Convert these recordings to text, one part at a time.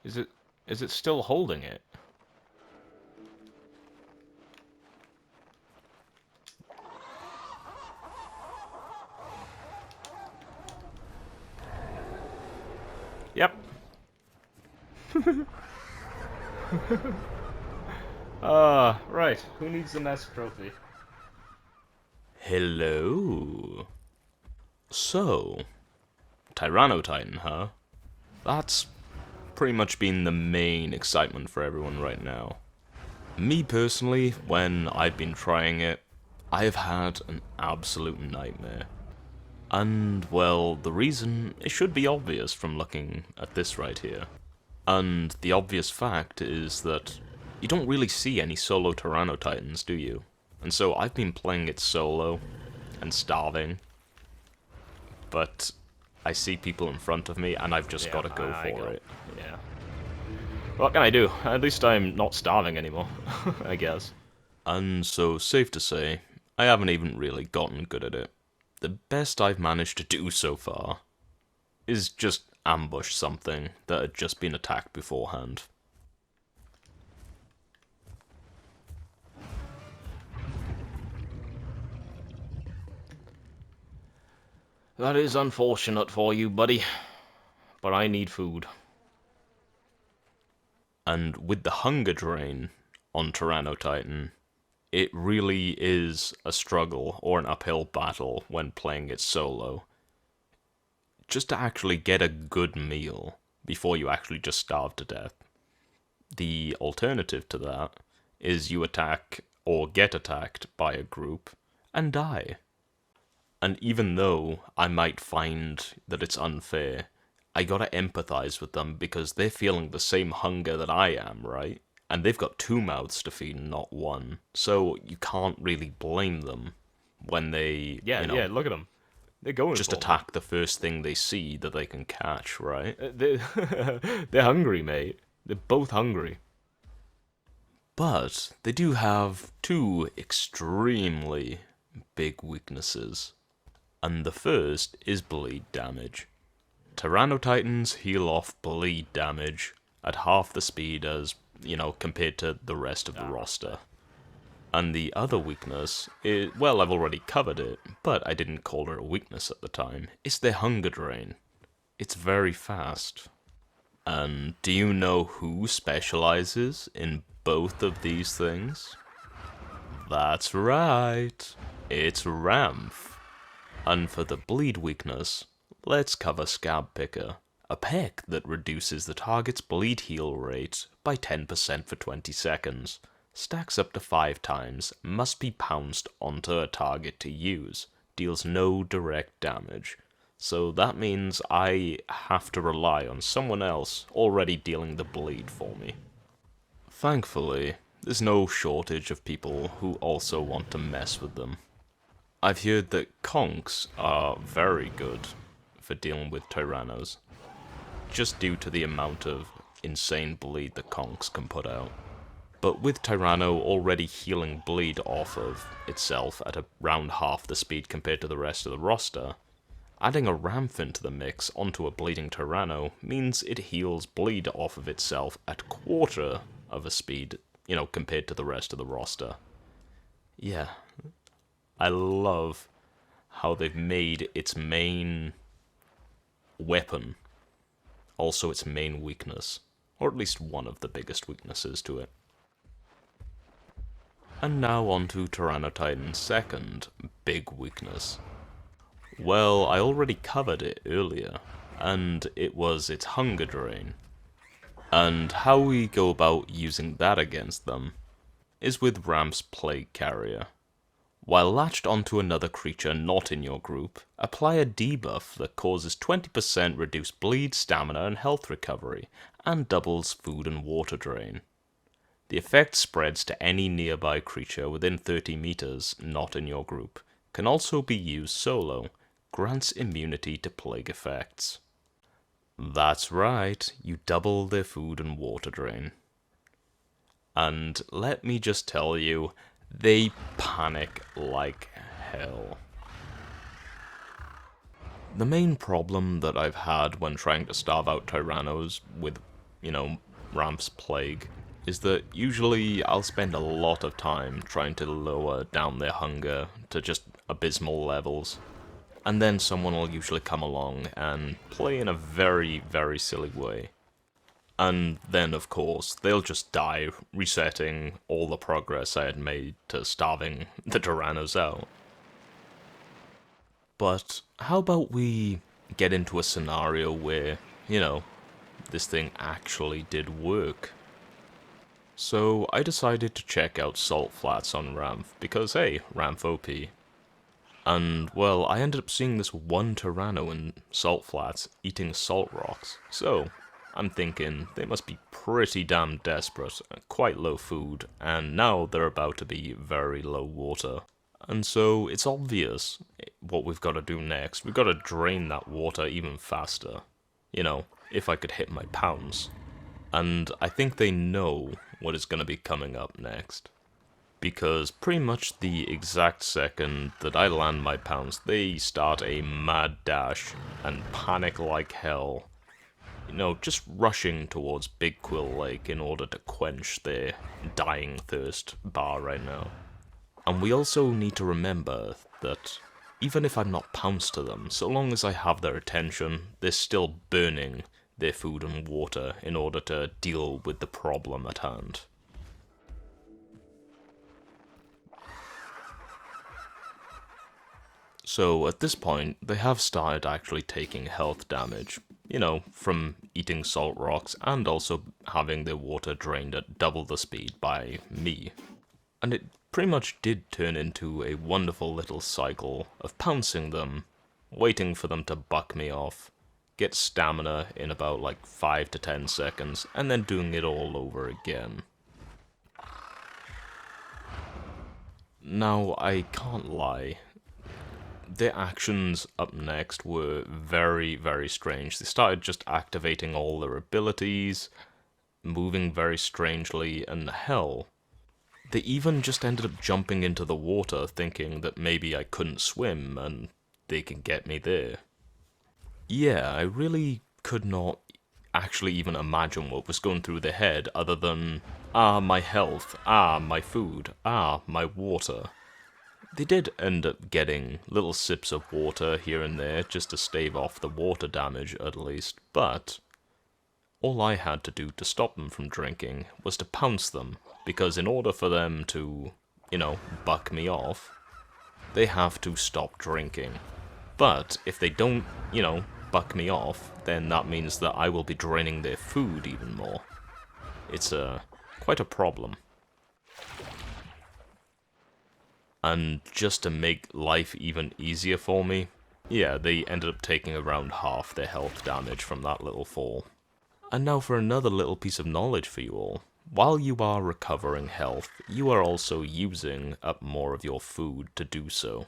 Is it still holding it? Yep. Right. Who needs the nest trophy? Hello. So, Tyrannotitan, huh? That's pretty much been the main excitement for everyone right now. Me personally, when I've been trying it, I've had an absolute nightmare. And, well, the reason, it should be obvious from looking at this right here. And the obvious fact is that you don't really see any solo Titans, do you? And so I've been playing it solo and starving, but I see people in front of me and I've just got to go for it. Yeah. What can I do? At least I'm not starving anymore, I guess. And so, safe to say, I haven't even really gotten good at it. The best I've managed to do so far is just ambush something that had just been attacked beforehand. That is unfortunate for you, buddy. But I need food. And with the hunger drain on Tyrannotitan, it really is a struggle or an uphill battle when playing it solo. Just to actually get a good meal before you actually just starve to death. The alternative to that is you attack or get attacked by a group and die. And even though I might find that it's unfair, I gotta empathize with them because they're feeling the same hunger that I am, right? And they've got two mouths to feed, not one. So you can't really blame them when they, Yeah, yeah, look at them. They're going just for me. attack the first thing they see that they can catch, right? They're hungry, mate. They're both hungry. But they do have two extremely big weaknesses. And the first is bleed damage. Titans heal off bleed damage at half the speed as, compared to the rest of the roster. And the other weakness is, well, I've already covered it, but I didn't call it a weakness at the time. It's their hunger drain. It's very fast. And do you know who specializes in both of these things? That's right. It's Ramf. And for the bleed weakness, let's cover Scab Picker, a peck that reduces the target's bleed heal rate by 10% for 20 seconds, stacks up to 5 times, must be pounced onto a target to use, deals no direct damage. So that means I have to rely on someone else already dealing the bleed for me. Thankfully, there's no shortage of people who also want to mess with them. I've heard that conks are very good for dealing with Tyrannos, just due to the amount of insane bleed the conks can put out. But with Tyranno already healing bleed off of itself at around half the speed compared to the rest of the roster, adding a Ramp into the mix onto a bleeding Tyranno means it heals bleed off of itself at quarter of a speed, compared to the rest of the roster. Yeah, I love how they've made its main weapon also its main weakness, or at least one of the biggest weaknesses to it. And now on to Tyrannotitan's second big weakness. Well, I already covered it earlier, and it was its hunger drain. And how we go about using that against them is with Ramp's Plague Carrier. While latched onto another creature not in your group, apply a debuff that causes 20% reduced bleed, stamina, and health recovery, and doubles food and water drain. The effect spreads to any nearby creature within 30 meters not in your group, can also be used solo, grants immunity to plague effects. That's right, you double their food and water drain. And let me just tell you, they panic like hell. The main problem that I've had when trying to starve out Tyrannos with Ramp's plague, is that usually I'll spend a lot of time trying to lower down their hunger to just abysmal levels. And then someone will usually come along and play in a very, very silly way. And then, of course, they'll just die, resetting all the progress I had made to starving the Tyrannos out. But how about we get into a scenario where, this thing actually did work? So I decided to check out Salt Flats on Ramp, because hey, Ramp OP. And, well, I ended up seeing this one Tyranno in Salt Flats eating salt rocks. So, I'm thinking they must be pretty damn desperate, quite low food, and now they're about to be very low water. And so, it's obvious what we've got to do next. We've got to drain that water even faster. If I could hit my pounds. And I think they know what is going to be coming up next. Because pretty much the exact second that I land my pounce, they start a mad dash and panic like hell. Just rushing towards Big Quill Lake in order to quench their dying thirst bar right now. And we also need to remember that even if I'm not pounced to them, so long as I have their attention, they're still burning their food and water in order to deal with the problem at hand. So at this point, they have started actually taking health damage, from eating salt rocks and also having their water drained at double the speed by me. And it pretty much did turn into a wonderful little cycle of pouncing them, waiting for them to buck me off, get stamina in about like 5 to 10 seconds, and then doing it all over again. Now, I can't lie. Their actions up next were very, very strange. They started just activating all their abilities, moving very strangely, and hell, they even just ended up jumping into the water thinking that maybe I couldn't swim and they can get me there. Yeah, I really could not actually even imagine what was going through their head other than, my health, my food, my water. They did end up getting little sips of water here and there just to stave off the water damage at least, but all I had to do to stop them from drinking was to pounce them, because in order for them to, buck me off, they have to stop drinking. But if they don't, buck me off, then that means that I will be draining their food even more. It's quite a problem. And just to make life even easier for me, yeah, they ended up taking around half their health damage from that little fall. And now for another little piece of knowledge for you all. While you are recovering health, you are also using up more of your food to do so.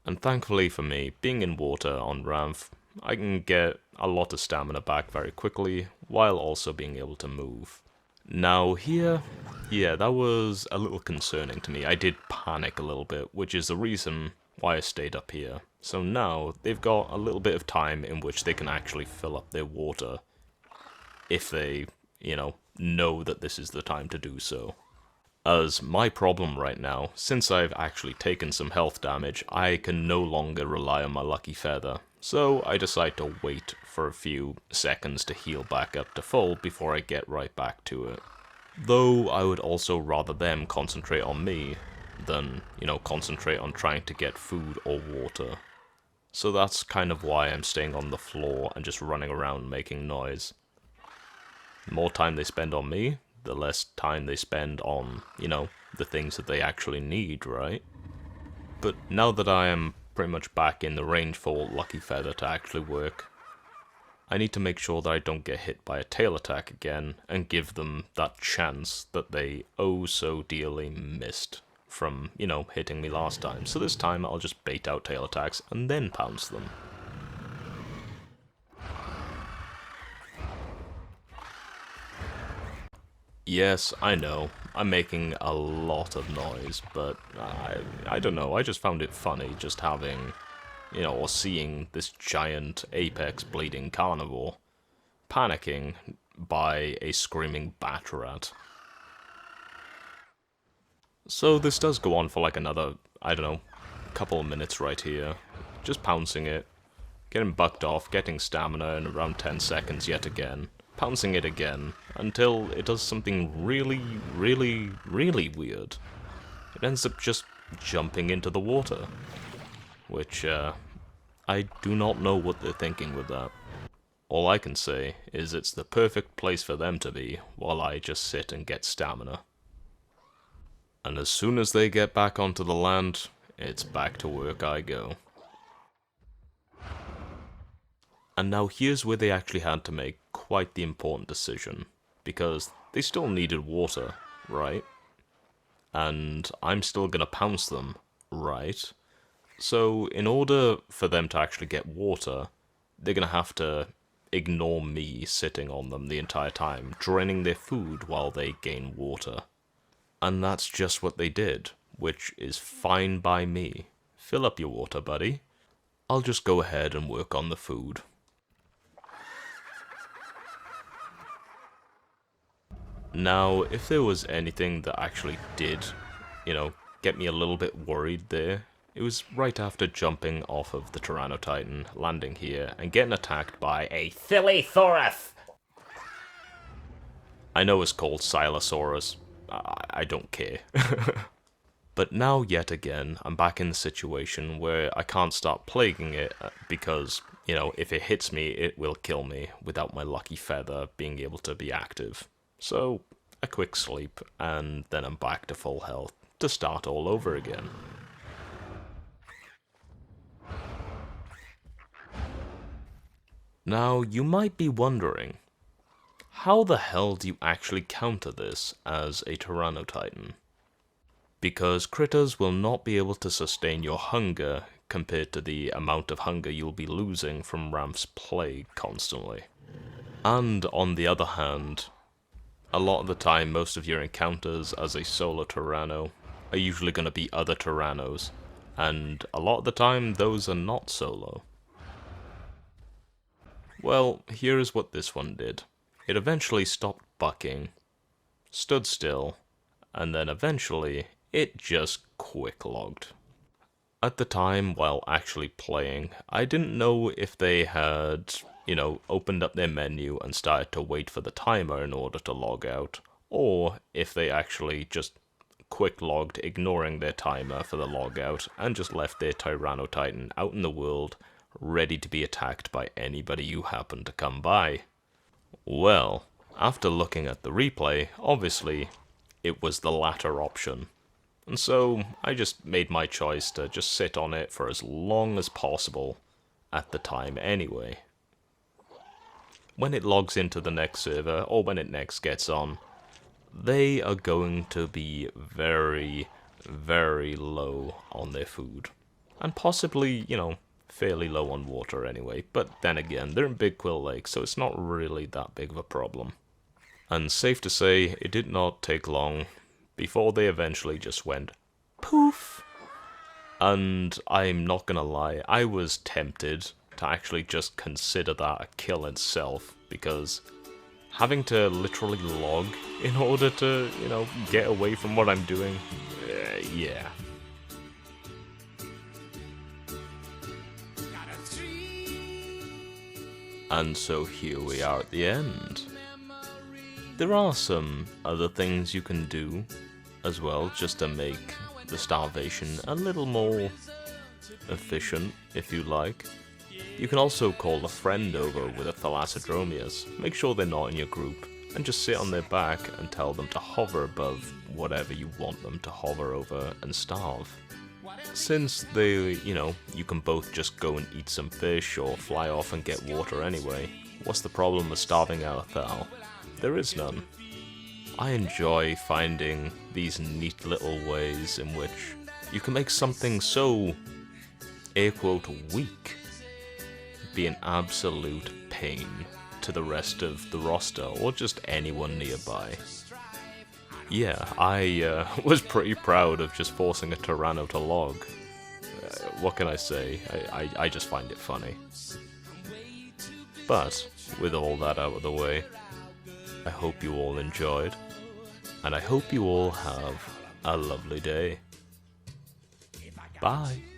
And thankfully for me, being in water on Ramp, I can get a lot of stamina back very quickly, while also being able to move. Now here, yeah, that was a little concerning to me. I did panic a little bit, which is the reason why I stayed up here. So now, they've got a little bit of time in which they can actually fill up their water, if they, know that this is the time to do so. As my problem right now, since I've actually taken some health damage, I can no longer rely on my lucky feather. So I decide to wait for a few seconds to heal back up to full before I get right back to it. Though I would also rather them concentrate on me than, concentrate on trying to get food or water. So that's kind of why I'm staying on the floor and just running around making noise. The more time they spend on me, the less time they spend on, the things that they actually need, right? But now that I am pretty much back in the range for Lucky Feather to actually work, I need to make sure that I don't get hit by a tail attack again and give them that chance that they oh so dearly missed from, hitting me last time. So this time I'll just bait out tail attacks and then pounce them. Yes, I know, I'm making a lot of noise, but I don't know, I just found it funny just having, or seeing this giant apex bleeding carnivore panicking by a screaming bat rat. So this does go on for like another, I don't know, couple of minutes right here. Just pouncing it, getting bucked off, getting stamina in around 10 seconds yet again, pouncing it again, until it does something really, really, really weird. It ends up just jumping into the water, which, I do not know what they're thinking with that. All I can say is it's the perfect place for them to be, while I just sit and get stamina. And as soon as they get back onto the land, it's back to work I go. And now here's where they actually had to make quite the important decision, because they still needed water, right? And I'm still gonna pounce them, right? So in order for them to actually get water, they're gonna have to ignore me sitting on them the entire time, draining their food while they gain water. And that's just what they did, which is fine by me. Fill up your water, buddy. I'll just go ahead and work on the food. Now, if there was anything that actually did, get me a little bit worried there, it was right after jumping off of the Tyrannotitan, landing here, and getting attacked by a Thilithorath! I know it's called Silosaurus. I don't care. But now, yet again, I'm back in the situation where I can't start plaguing it because, if it hits me, it will kill me without my lucky feather being able to be active. So, a quick sleep, and then I'm back to full health to start all over again. Now, you might be wondering, how the hell do you actually counter this as a Tyrannotitan? Because critters will not be able to sustain your hunger compared to the amount of hunger you'll be losing from Ramph's plague constantly. And on the other hand, a lot of the time most of your encounters as a solo Tyranno are usually going to be other Tyrannos, and a lot of the time those are not solo. Well, here is what this one did. It eventually stopped bucking, stood still, and then eventually it just quick-logged. At the time, while actually playing, I didn't know if they had, opened up their menu and started to wait for the timer in order to log out, or if they actually just quick-logged, ignoring their timer for the logout, and just left their Tyrannotitan out in the world, ready to be attacked by anybody who happened to come by. Well, after looking at the replay, obviously, it was the latter option. And so, I just made my choice to just sit on it for as long as possible, at the time anyway. When it logs into the next server, or when it next gets on, they are going to be very, very low on their food. And possibly, fairly low on water anyway, but then again, they're in Big Quill Lake, so it's not really that big of a problem. And safe to say, it did not take long before they eventually just went poof. And I'm not gonna lie, I was tempted to actually just consider that a kill itself, because having to literally log in order to, get away from what I'm doing, yeah. And so here we are at the end. There are some other things you can do as well, just to make the starvation a little more efficient, if you like. You can also call a friend over with a Thalassodromius, make sure they're not in your group, and just sit on their back and tell them to hover above whatever you want them to hover over and starve. Since they, you can both just go and eat some fish or fly off and get water anyway, what's the problem with starving out a Thal? There is none. I enjoy finding these neat little ways in which you can make something so, air quote, weak, be an absolute pain to the rest of the roster or just anyone nearby. Yeah, I was pretty proud of just forcing a Tyranno to log. What can I say? I just find it funny. But, with all that out of the way, I hope you all enjoyed, and I hope you all have a lovely day. Bye.